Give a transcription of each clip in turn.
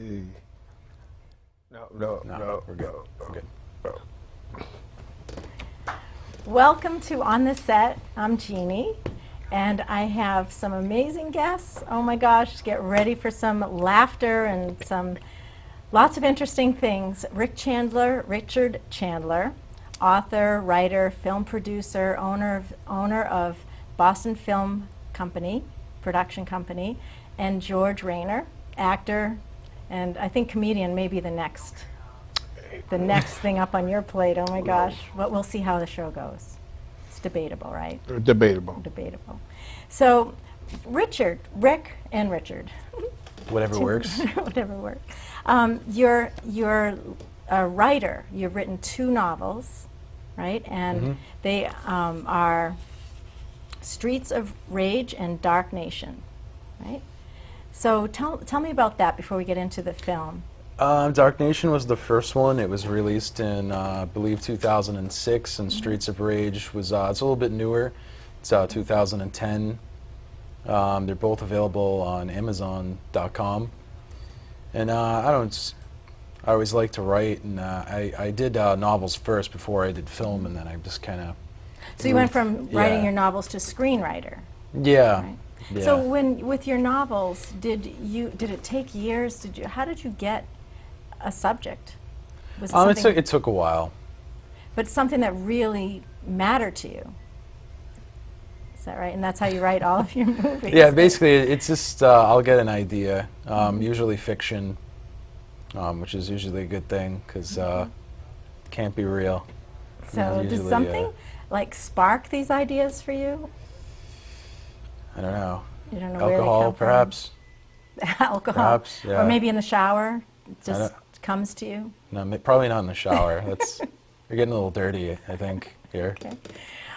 No, we're good. We're good. Welcome to On the Set. I'm Jeannie, and I have some amazing guests. Oh my gosh, get ready for some laughter and some lots of interesting things. Richard Chandler, author, writer, film producer, owner of Boston Film Company, production company, and George Raynor, actor, and I think comedian may be the next thing up on your plate. Oh my gosh. But we'll see how the show goes. It's debatable, right? Debatable. Debatable. So, Rick and Richard. Whatever works. Whatever works. You're a writer. You've written 2 novels, right? And they are Streets of Rage and Dark Nation, right? So tell me about that before we get into the film. Dark Nation was the first one. It was released in, I believe, 2006, and Streets of Rage was, it's a little bit newer. It's 2010. They're both available on Amazon.com. And I always like to write, and I did novels first before I did film, and then I just kind of... So you went from writing your novels to screenwriter. Yeah. Right? Yeah. So with your novels, did it take years? How did you get a subject? Was it it took a while. But something that really mattered to you. Is that right? And that's how you write all of your movies? Yeah, basically, it's just I'll get an idea, usually fiction, which is usually a good thing because it can't be real. So does something like spark these ideas for you? I don't know. You don't know Alcohol, where they come perhaps. From? Alcohol, perhaps, yeah. Or maybe in the shower, it just comes to you. No, probably not in the shower. You're getting a little dirty, I think, here. Okay.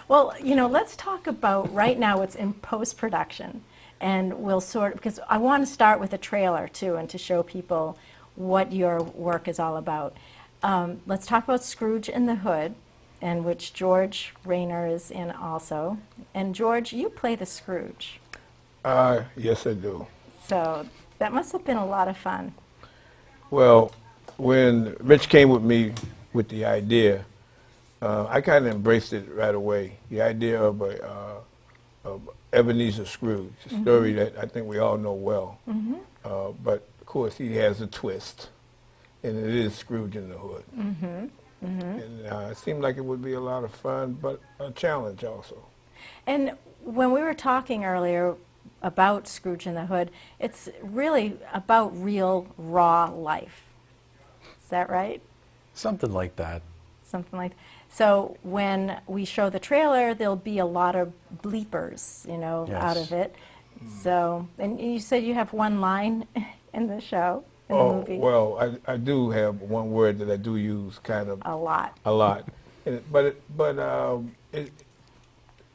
Well, let's talk about right now what's in post-production, and we'll because I want to start with a trailer too, and to show people what your work is all about. Let's talk about Scrooge in the Hood, and which George Raynor is in also. And George, you play the Scrooge. Yes, I do. So that must have been a lot of fun. Well, when Rich came with me with the idea, I kind of embraced it right away. The idea of Ebenezer Scrooge, a story that I think we all know well. But of course, he has a twist, and it is Scrooge in the Hood. And it seemed like it would be a lot of fun, but a challenge also. And when we were talking earlier about Scrooge in the Hood, it's really about real, raw life. Is that right? Something like that. Something like that. So when we show the trailer, there'll be a lot of bleepers, out of it. So, and you said you have one line in the show, in the movie. Well, I do have one word that I do use kind of a lot. But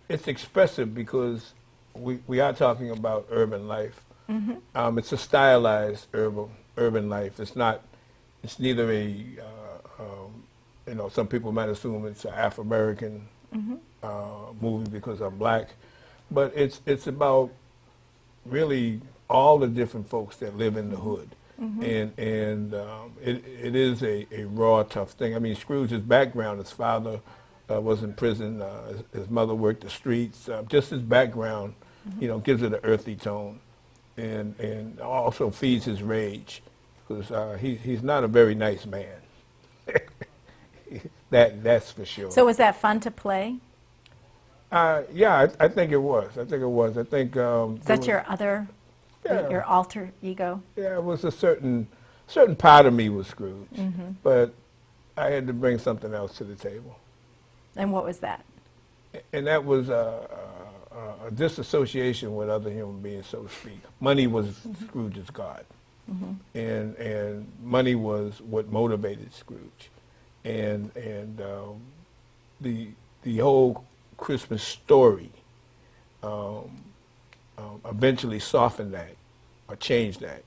it's expressive because we are talking about urban life. It's a stylized urban life. It's neither a some people might assume it's an Afro-American movie because I'm black, but it's about really all the different folks that live in the hood. And it is a raw, tough thing. I mean, Scrooge's background, his father was in prison, his mother worked the streets. Just his background, gives it an earthy tone, and also feeds his rage, because he's not a very nice man. That's for sure. So was that fun to play? Yeah, I think it was. I think Is that your other, your alter ego? Yeah, it was a certain part of me was Scrooge, but I had to bring something else to the table. And what was that? And that was a disassociation with other human beings, so to speak. Money was Scrooge's God, and money was what motivated Scrooge, and the whole Christmas story eventually softened that or changed that,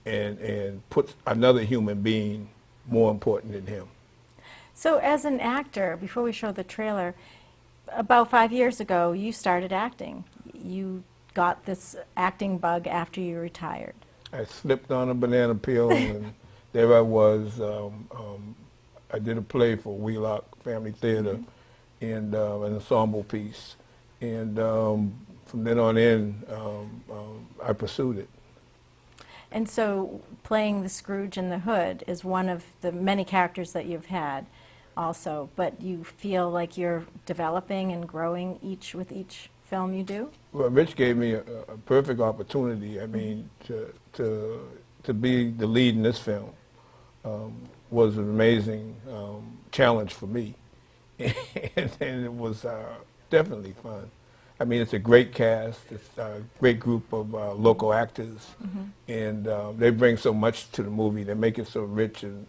and put another human being more important than him. So as an actor, before we show the trailer, about 5 years ago, you started acting. You got this acting bug after you retired. I slipped on a banana peel, and there I was. I did a play for Wheelock Family Theater, and an ensemble piece. And from then on in, I pursued it. And so playing the Scrooge in the Hood is one of the many characters that you've had also, but you feel like you're developing and growing with each film you do? Well, Rich gave me a perfect opportunity. I mean, to be the lead in this film was an amazing challenge for me, and it was definitely fun. I mean, it's a great cast. It's a great group of local actors, and they bring so much to the movie. They make it so rich and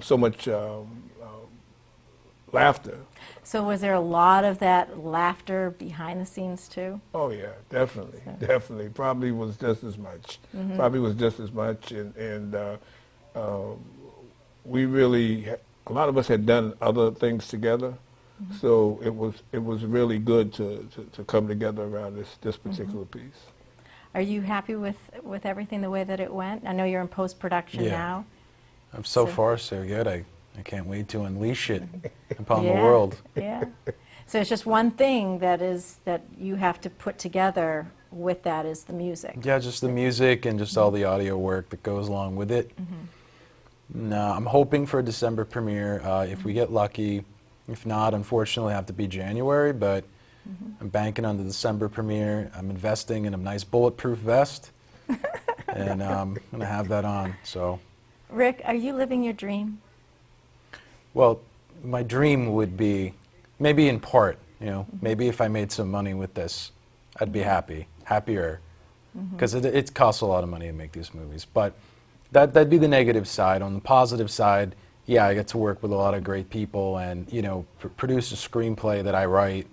so much laughter. So was there a lot of that laughter behind the scenes too? Oh yeah, definitely, definitely. Probably was just as much. Probably was just as much, and we really, a lot of us had done other things together, so it was really good to come together around this particular piece. Are you happy with everything the way that it went? I know you're in post-production now. So far so good. I can't wait to unleash it upon the Yeah, world. Yeah. So it's just one thing that you have to put together with that is the music. Yeah, just the music and just all the audio work that goes along with it. No, I'm hoping for a December premiere if we get lucky. If not, unfortunately, it'll have to be January, but I'm banking on the December premiere. I'm investing in a nice bulletproof vest, and I'm going to have that on. So, Rick, are you living your dream? well, my dream would be, maybe in part, maybe if I made some money with this, I'd be happier, because it costs a lot of money to make these movies. But that'd be the negative side. On the positive side, yeah, I get to work with a lot of great people and, produce a screenplay that I write.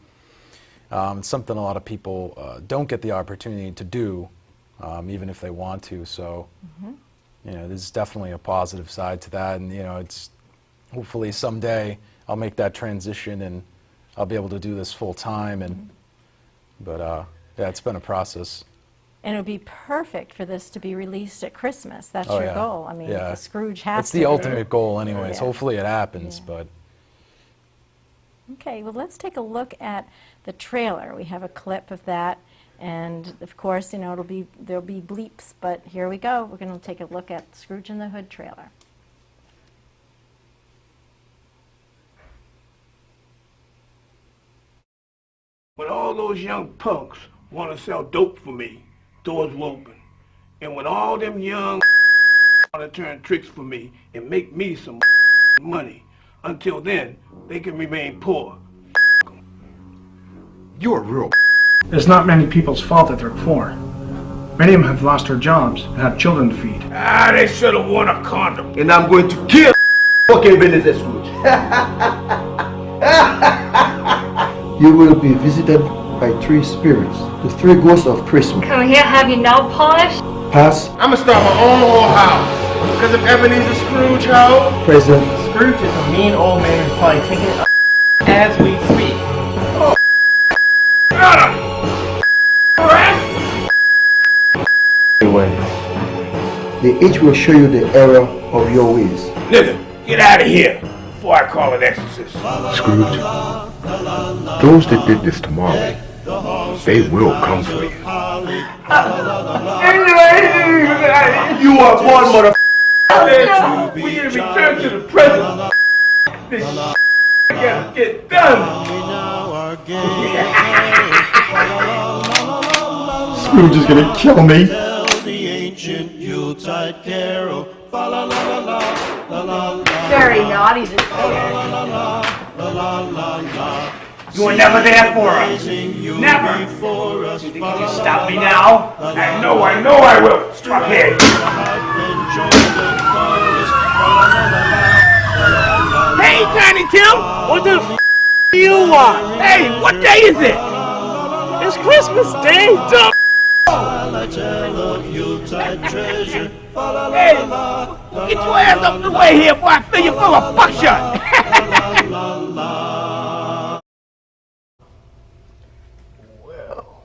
It's something a lot of people don't get the opportunity to do, even if they want to. So, there's definitely a positive side to that. And, it's hopefully someday I'll make that transition and I'll be able to do this full time. But yeah, it's been a process. And it would be perfect for this to be released at Christmas. That's Oh, your yeah. goal. I mean, Yeah. Scrooge has It's to the be. ultimate goal anyways. Yeah. Hopefully it happens, Yeah. but Okay, well, let's take a look at the trailer. We have a clip of that, and of course, there'll be bleeps, but here we go. We're going to take a look at Scrooge in the Hood trailer. When all those young punks want to sell dope for me, doors will open. And when all them young want to turn tricks for me and make me some money, until then, they can remain poor. You're a real. It's not many people's fault that they're poor. Many of them have lost their jobs and have children to feed. Ah, they should have worn a condom. And I'm going to kill fucking business at Scrooge. You will be visited by three spirits, the three ghosts of Christmas. Come here, have your nail polished? Past, I'm gonna start my own whole house. Because of Ebenezer Scrooge, ho. present, Scrooge is a mean old man who's probably taking it as we speak. they each will show you the error of your ways. Nigga, get out of here before I call an exorcist. Scrooge, those that did this to Marley, they will come for you. You are one mother. We need to return to the present. This gotta get done. Scrooge is gonna kill me. Very naughty this year. You were never there for us. Never. You think you can stop me now? I know I will. Fuckhead. Hey, Tiny Tim. What the f*** do you want? Hey, what day is it? It's Christmas Day, dumb. Hey, get your ass up the way here before I fill you full of buckshot.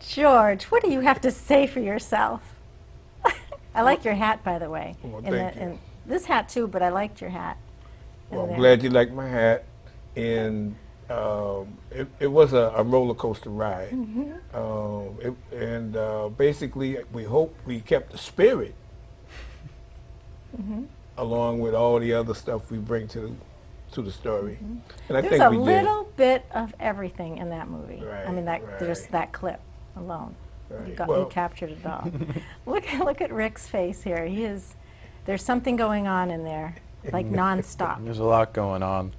George, what do you have to say for yourself? I like your hat, by the way. Well, And thank you. and this hat too, but I liked your hat. in Well, I'm there. glad you like my hat. And it was a roller coaster ride. Basically, we hope we kept the spirit along with all the other stuff we bring to the story. And I There's think a we did. little bit of everything in that movie. I mean, Right, just right. that clip alone. Right. You Well- captured it all. Look at Rick's face here. There's something going on in there, like nonstop. There's a lot going on.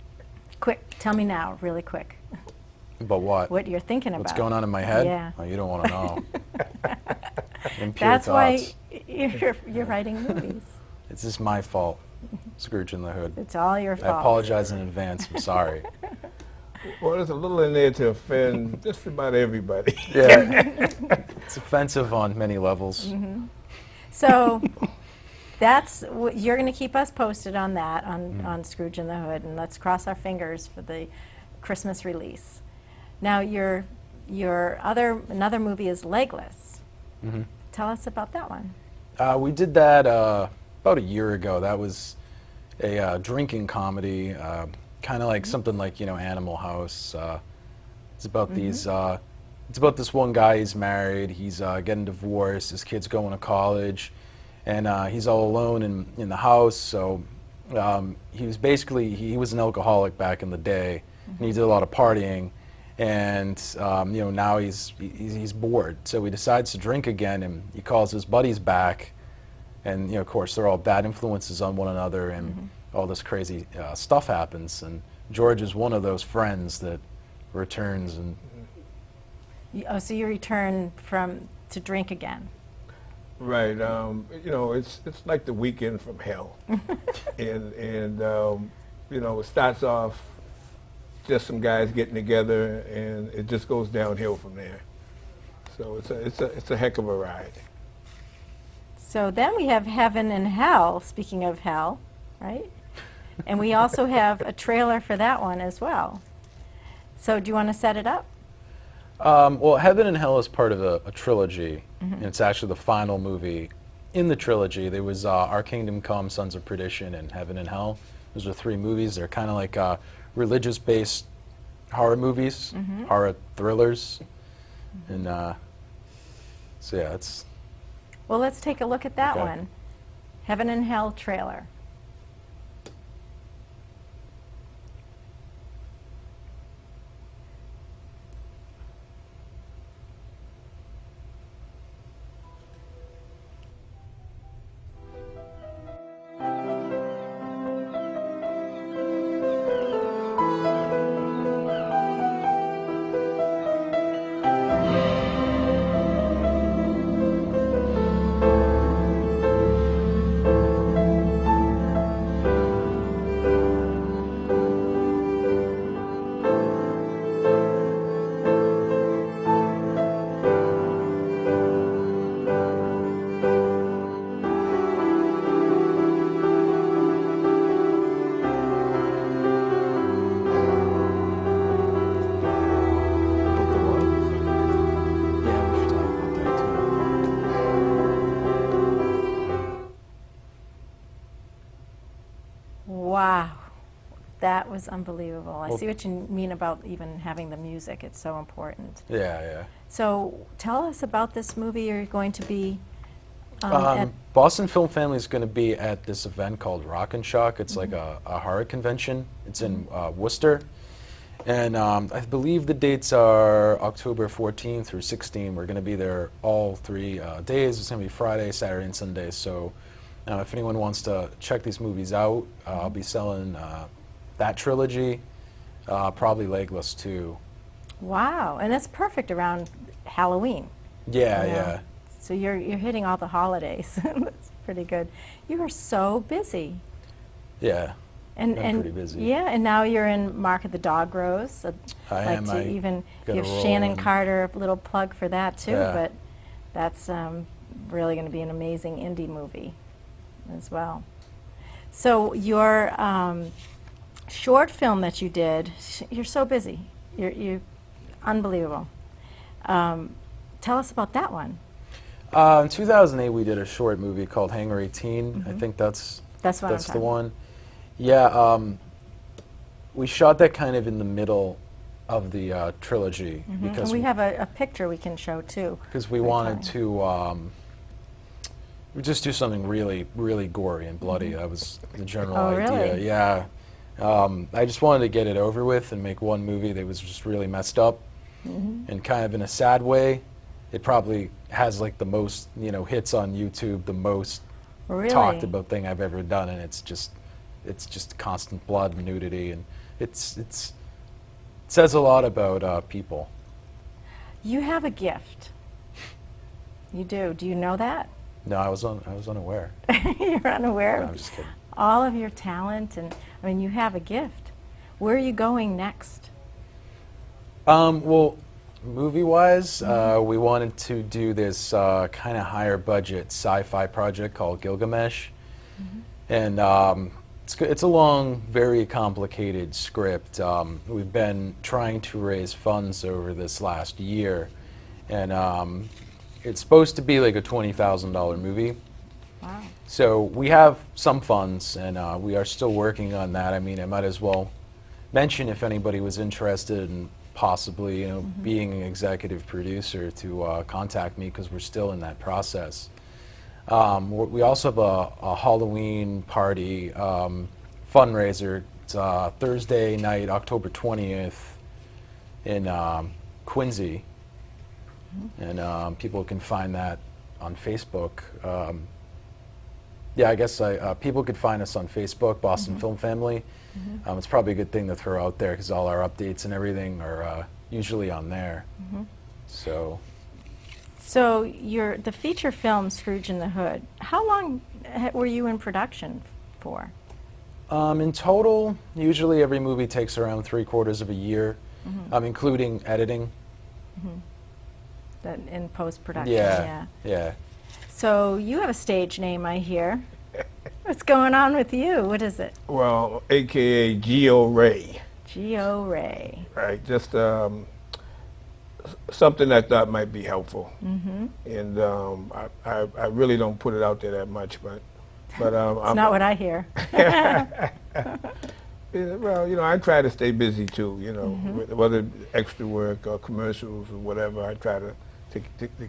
Quick, tell me now, really quick, But what? what you're thinking about. What's going on in my head? Yeah. Oh, you don't want to know. Impure That's thoughts. why you're writing movies. It's just my fault. Scrooge in the Hood. It's all your I fault. apologize in advance. I'm sorry. Well, there's a little in there to offend just about everybody. Yeah. It's offensive on many levels. So you're going to keep us posted on that, on Scrooge in the Hood, and let's cross our fingers for the Christmas release. Now, another movie is Legless. Tell us about that one. We did that about a year ago. That was a drinking comedy, kind of like something like Animal House. It's about these. It's about this one guy. He's married. He's getting divorced. His kid's going to college, and he's all alone in the house. So he was an alcoholic back in the day, and he did a lot of partying. And now he's bored. So he decides to drink again, and he calls his buddies back. And of course, they're all bad influences on one another, and all this crazy stuff happens. And George is one of those friends that returns. And So you return to drink again. Right. It's like the weekend from hell, and it starts off just some guys getting together, and it just goes downhill from there. So it's a heck of a ride. So then we have Heaven and Hell, speaking of hell, right? And we also have a trailer for that one as well. So do you want to set it up? Well, Heaven and Hell is part of a trilogy, and it's actually the final movie in the trilogy. There was Our Kingdom Come, Sons of Perdition, and Heaven and Hell. Those are 3 movies. They're kind of like religious-based horror movies, horror thrillers, and so yeah, it's. Well, let's take a look at that Okay. one. Heaven and Hell trailer. The what? Yeah, we should talk about that too. Wow, that was unbelievable. I Well- see what you mean about even having the music. It's so important. Yeah. So tell us about this movie. You're going to be at Boston Film Family is going to be at this event called Rock and Shock. It's like a horror convention. It's in Worcester. And I believe the dates are October 14 through 16. We're going to be there all 3 days. It's going to be Friday, Saturday, and Sunday. So if anyone wants to check these movies out, I'll be selling that trilogy, probably Legless too. Wow, and that's perfect around Halloween. Yeah, you know. yeah. So you're hitting all the holidays. That's pretty good. You are so busy. Yeah. And I'm pretty busy. Yeah, and now you're in Mark of the Dog Rose. I like am. to I even got a give role Shannon in- Carter a little plug for that too. Yeah. But that's really going to be an amazing indie movie as well. So your short film that you did, you're so busy. You're unbelievable. Tell us about that one. In 2008, we did a short movie called Hangar 18. I think that's That's what I'm the talking one. Yeah, we shot that kind of in the middle of the trilogy And because we have a picture we can show too. we Very wanted fine. to just do something really, really gory and bloody. That was the general Oh, idea. really? Yeah. I just wanted to get it over with and make one movie that was just really messed up and kind of in a sad way. It probably has like the most, hits on YouTube, the most Really? talked about thing I've ever done, and it's just constant blood and nudity, and it says a lot about people. You have a gift. You do. Do you know that? No, I was unaware. You're unaware No, of I'm just kidding. all of your talent, and I mean, you have a gift. Where are you going next? Well, movie-wise, we wanted to do this kind of higher budget sci-fi project called Gilgamesh, and it's a long, very complicated script. We've been trying to raise funds over this last year, and it's supposed to be like a $20,000 movie. Wow. So we have some funds, and we are still working on that. I mean, I might as well mention if anybody was interested in possibly, being an executive producer to contact me, because we're still in that process. We also have a Halloween party fundraiser. It's Thursday night, October 20th, in Quincy, and people can find that on Facebook. Yeah, I guess people could find us on Facebook, Boston Film Family. It's probably a good thing to throw out there because all our updates and everything are usually on there. So So the feature film Scrooge in the Hood, how long were you in production for? in total, usually every movie takes around 3/4 of a year, including editing. That in post-production? Yeah. So you have a stage name, I hear. What's going on with you? What is it? Well, AKA Geo Ray, Geo Ray. right? Just something I thought might be helpful, and I really don't put it out there that much, but It's not what I hear. Well, I try to stay busy too. Whether extra work or commercials or whatever, I try to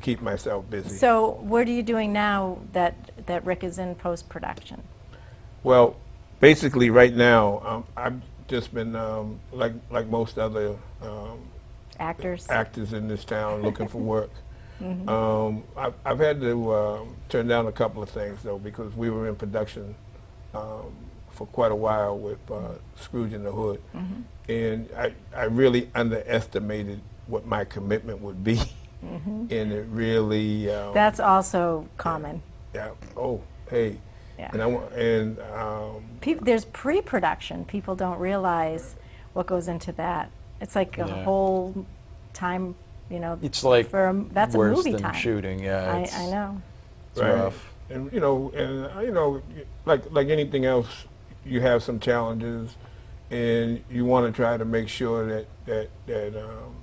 keep myself busy. So what are you doing now that Rick is in post-production? Well, basically, right now, I've just been like most other Actors? in this town looking for work. I've had to turn down a couple of things though, because we were in production for quite a while with Scrooge in the Hood, and I really underestimated what my commitment would be, and it really That's also common. yeah. Oh, hey. Yeah. And There's pre-production. People don't realize what goes into that. It's like a Yeah. whole time, It's like that's a worse movie than time. shooting. Yeah, I know. It's rough. And like anything else, you have some challenges, and you want to try to make sure that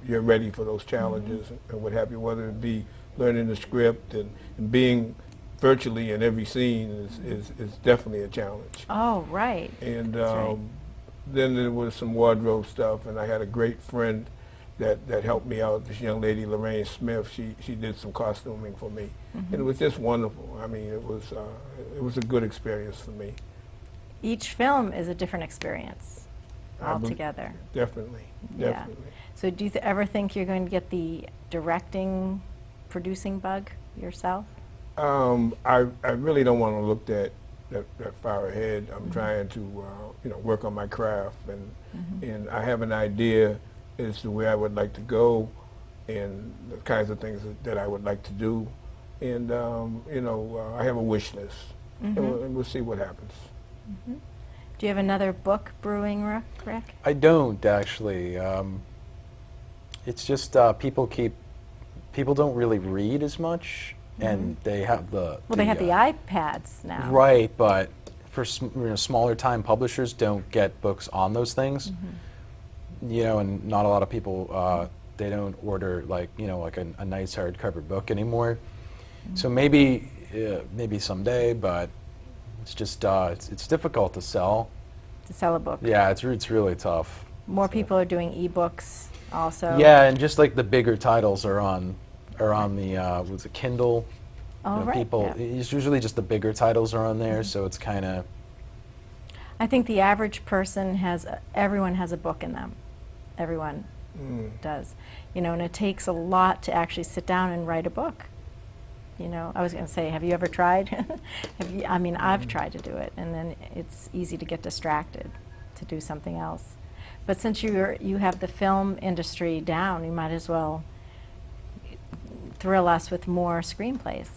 you're ready for those challenges and what have you. Whether it be learning the script and being virtually in every scene is definitely a challenge. Oh, right. And That's right. then there was some wardrobe stuff, and I had a great friend that helped me out. This young lady, Lorraine Smith, she did some costuming for me, and it was just wonderful. I mean, it was a good experience for me. Each film is a different experience altogether. Definitely, Yeah. definitely. So do you ever think you're going to get the directing, producing bug yourself? I really don't want to look that far ahead. I'm trying to work on my craft, and I have an idea as to where I would like to go, and the kinds of things that I would like to do, and I have a wish list, and we'll see what happens. Do you have another book brewing, Rick? I don't actually. It's just people don't really read as much, and they have They have the iPads now. right, but for smaller time publishers don't get books on those things. And not a lot of people they don't order like a nice hardcover book anymore. So maybe someday, but it's just it's difficult to sell. To sell a book. Yeah, it's really tough. More people are doing ebooks also. Yeah, and just like the bigger titles are on the what's it, Kindle. Oh, right. People, yeah. it's usually just the bigger titles are on there, so it's kind of. I think the average person everyone has a book in them. Everyone does. You know, and it takes a lot to actually sit down and write a book. You know, I was going to say, have you ever tried? I mean, I've tried to do it, and then it's easy to get distracted to do something else. But since you have the film industry down, you might as well thrill us with more screenplays.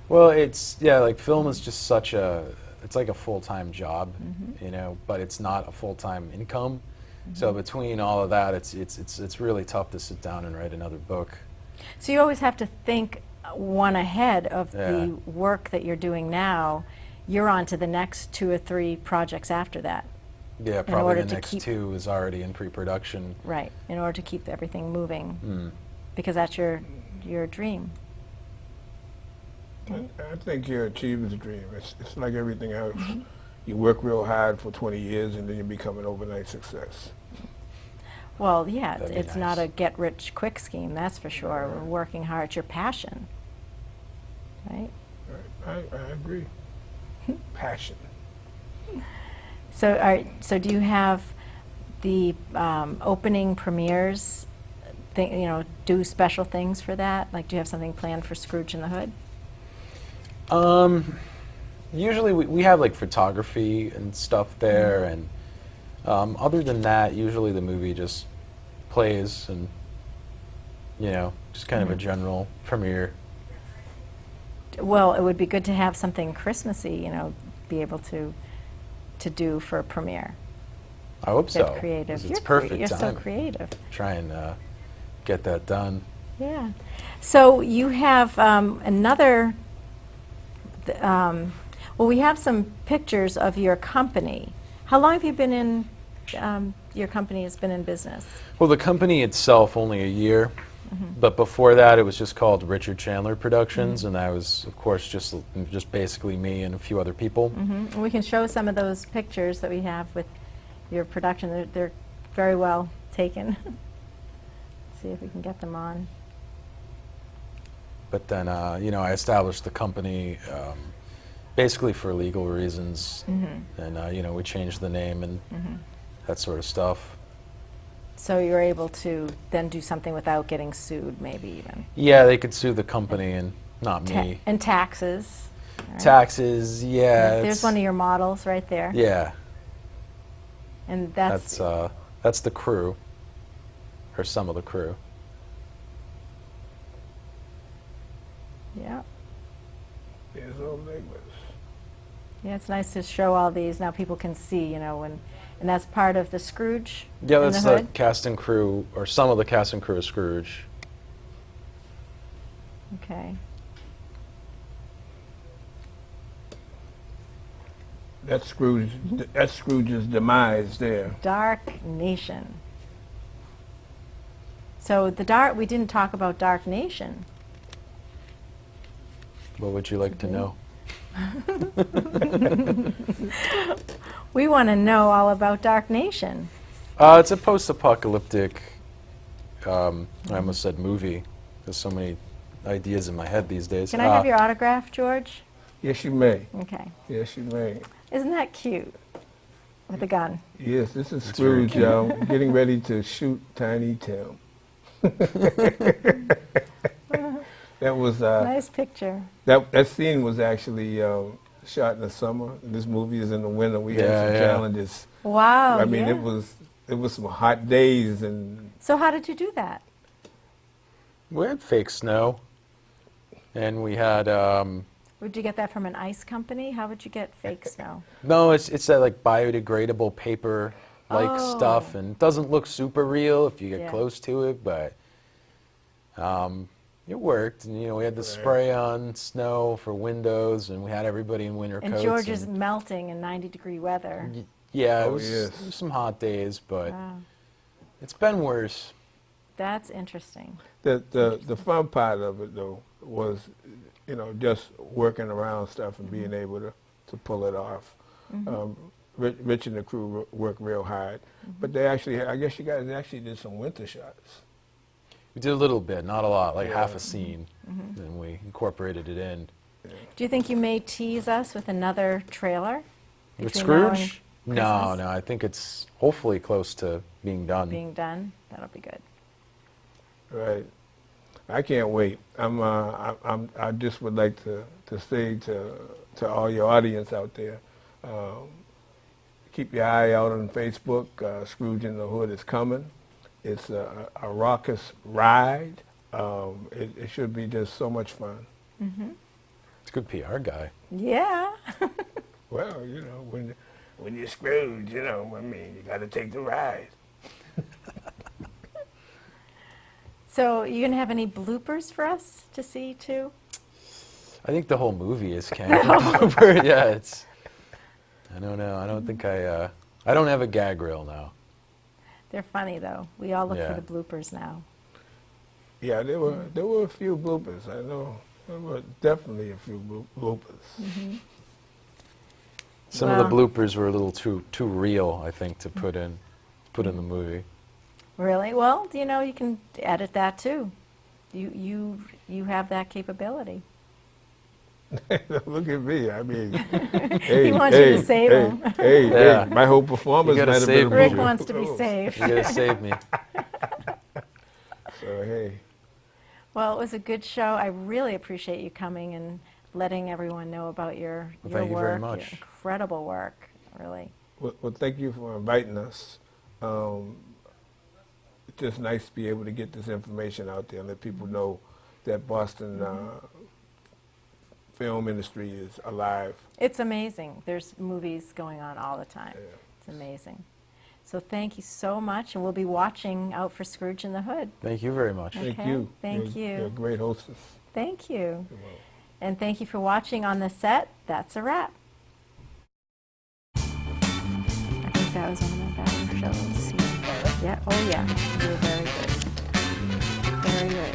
Well, like film is just it's like a full-time job, you know, but it's not a full-time income. So between all of that, it's really tough to sit down and write another book. So you always have to think one ahead of the work that you're doing now. You're on to the next 2 or 3 projects after that. Yeah, probably the next 2 is already in pre-production. Right, in order to keep everything because that's your dream. I think you're achieving the dream. It's like everything else. You work real hard for 20 years and then you become an overnight success. Well, yeah, That'd be it's nice. not a get-rich-quick scheme, that's for sure. We're working hard. It's your passion, right? Right. I agree. Passion. So do you have the opening premieres, do special things for that? Like, do you have something planned for Scrooge in the Hood? Usually we have like photography and stuff there, and other than that, usually the movie just plays and, you know, just kind of a general premiere. Well, it would be good to have something Christmassy, you know, be able to do for a premiere. I hope so. Get creative. 'Cause it's perfect You're time. so creative. Try and get that done. Yeah. So you have another. Well, we have some pictures of your company. How long have you been in? Your company has been in business. Well, the company itself only a year, but before that, it was just called Richard Chandler Productions, and that was, of course, just basically me and a few other people. And we can show some of those pictures that we have with your production. They're very well taken. See if we can get them on. But then, you know, I established the company basically for legal reasons, and you know, we changed the name and that sort of stuff. So you're able to then do something without getting sued, maybe even. Yeah, they could sue the company and not me. And taxes. Right? Taxes, yeah. There's one of your models right there. Yeah. And that's That's the crew, or some of the crew. yeah. There's old Nicholas. Yeah, it's nice to show all these. Now people can see, you know, and that's part of the Scrooge Yeah, in that's the the Hood? cast and crew, or some of the cast and crew of Scrooge. Okay. That's Scrooge's demise there. Dark Nation. So we didn't talk about Dark Nation. What would you like to know? We want to know all about Dark Nation. It's a post-apocalyptic, I almost said movie. There's so many ideas in my head these days. Can I have your autograph, George? Yes, you may. Okay. Yes, you may. Isn't that cute? With a gun. Yes, this is That's very Scrooge, y'all, getting ready to shoot Tiny Tim. That was Nice picture. that scene was actually shot in the summer. This movie is in the winter. We had some challenges. Wow. I mean, yeah. it was some hot days, and So how did you do that? We had fake snow, and we had Would you get that from an ice company? How would you get fake snow? no, it's that like biodegradable paper like stuff, and it doesn't look super real if you get Yeah. close to it, but it worked. And you know, we had the spray on snow for windows, and we had everybody in winter And coats. George is melting in 90-degree weather. Yeah, it Oh, was, yes. it was some hot days, but Wow. it's been worse. That's interesting. the fun part of it though, was, just working around stuff and being able to pull it off. Rich and the crew worked real hard, but they actually, I guess you guys actually did some winter shots. We did a little bit, not a lot, like half a scene, and we incorporated it in. Do you think you may tease us with another trailer? With between now and Scrooge? No, I think it's hopefully close to being done. Being done? That'll be good. Right. I can't wait. I just would like to say to all your audience out there, keep your eye out on Facebook. Scrooge in the Hood is coming. It's a raucous ride. It should be just so much fun. It's a good PR guy. Yeah. Well, when you're Scrooge, you got to take the ride. So you gonna have any bloopers for us to see too? I think the whole movie is kind of a blooper. Yeah, it's. I don't know. I don't think I don't have a gag reel now. They're funny though. We all look Yeah. for the bloopers now. Yeah, there were a few bloopers. I know there were definitely a few bloopers. Some of the bloopers were a little too real, I think, to put in the movie. Really? Well, you can edit that too. You have that capability. Look at me. I mean, hey, He wants you to save him. Yeah. My whole performance You gotta might have save been me. Rick Blooper. wants to be safe. You gotta save me. So hey, Well, it was a good show. I really appreciate you coming and letting everyone know about your Well, your thank you work, very much. your incredible work, really. well, thank you for inviting us. It's just nice to be able to get this information out there and let people know that Boston film industry is alive. It's amazing. There's movies going on all the time. Yeah. It's amazing. So thank you so much, and we'll be watching out for Scrooge in the Hood. Thank you very much. Thank Okay, you. thank You're you. a great hostess. Thank you. You're welcome. And thank you for watching On the Set. That's a wrap. I think that was one of my better shows. Yeah. Oh yeah. You were very good. Very good.